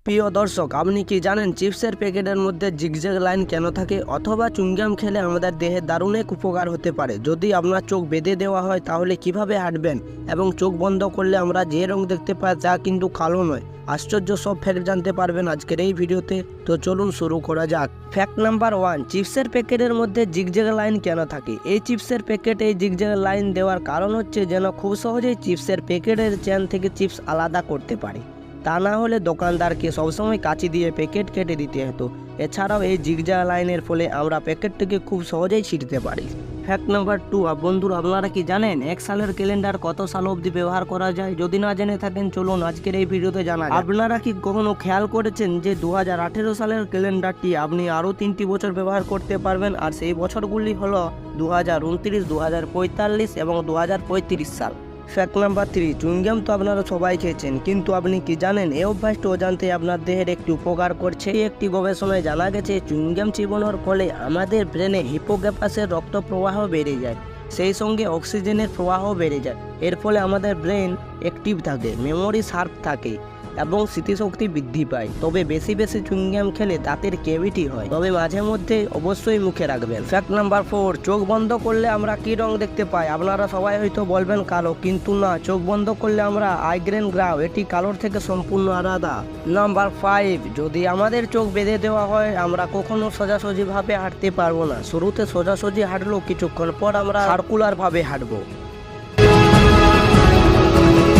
প্রিয় দর্শক, আপনি কি জানেন চিপসের প্যাকেটের মধ্যে জিগজ্যাগ লাইন কেন থাকে? অথবা চুইংগাম খেলে আমাদের দেহে দারুণ এক উপকার হতে পারে। যদি আপনার চোখ বেঁধে দেওয়া হয় তাহলে কিভাবে হাঁটবেন, এবং চোখ বন্ধ করলে আমরা যে রং দেখতে পাই তা কিন্তু কালো নয়। আশ্চর্য সব ফ্যাক্ট জানতে পারবেন আজকের এই ভিডিওতে। তো চলুন শুরু করা যাক। ফ্যাক্ট নাম্বার 1, চিপসের প্যাকেটের মধ্যে জিগজ্যাগ লাইন কেন থাকে? এই চিপসের প্যাকেটে এই জিগজ্যাগ লাইন দেওয়ার কারণ হচ্ছে যেন খুব সহজেই চিপসের প্যাকেটের চেন থেকে চিপস আলাদা করতে পারে। তা না হলে দোকানদারকে সবসময় কাঁচি দিয়ে প্যাকেট কেটে দিতে হতো। এছাড়াও এই জিগজ্যাগ লাইনের ফলে আমরা প্যাকেটটিকে খুব সহজেই ছিঁড়তে পারি। ফ্যাক্ট নাম্বার 2, বন্ধুরা আপনারা কি জানেন এক সালের ক্যালেন্ডার কত সাল অবধি ব্যবহার করা যায়? যদি না জেনে থাকেন চলুন আজকের এই ভিডিওতে জানা যাক। আপনারা কি কখনো খেয়াল করেছেন যে 2018 সালের ক্যালেন্ডারটি আপনি আরও 3টি বছর ব্যবহার করতে পারবেন, আর সেই বছরগুলি হলো 2029, 2045 এবং 2035 সাল। ফ্যাক্ট নাম্বার 3, চুইংগাম তো আপনারা সবাই খেয়েছেন, কিন্তু আপনি কি জানেন এই অভ্যাসটি অজান্তে আপনার দেহের একটি উপকার করছে? একটি গবেষণায় জানা গেছে চুইংগাম চিবানোর ফলে আমাদের ব্রেনে হিপোক্যাম্পাসের রক্ত প্রবাহ বেড়ে যায়, সেই সঙ্গে অক্সিজেনের প্রবাহ বেড়ে যায়। এর ফলে আমাদের ব্রেন অ্যাক্টিভ থাকে, মেমোরি শার্প থাকে এবং স্মৃতিশক্তি বৃদ্ধি পায়। তবে বেশি বেশি চুইংগাম খেলে দাঁতের ক্যাভিটি হয়, তবে মাঝে মধ্যে অবশ্যই মুখে রাখবেন। ফ্যাক্ট নাম্বার 4, চোখ বন্ধ করলে আমরা কি রং দেখতে পাই? আপনারা সবাই হয়তো বলবেন কালো, কিন্তু না, চোখ বন্ধ করলে আমরা আইগ্রেন গ্রাও, এটি কালোর থেকে সম্পূর্ণ আলাদা। নাম্বার 5, যদি আমাদের চোখ বেঁধে দেওয়া হয় আমরা কখনো সোজাসুজি ভাবে হাঁটতে পারবো না। শুরুতে সোজাসুজি হাঁটলেও কিছুক্ষণ পর আমরা সার্কুলার ভাবে হাঁটবো।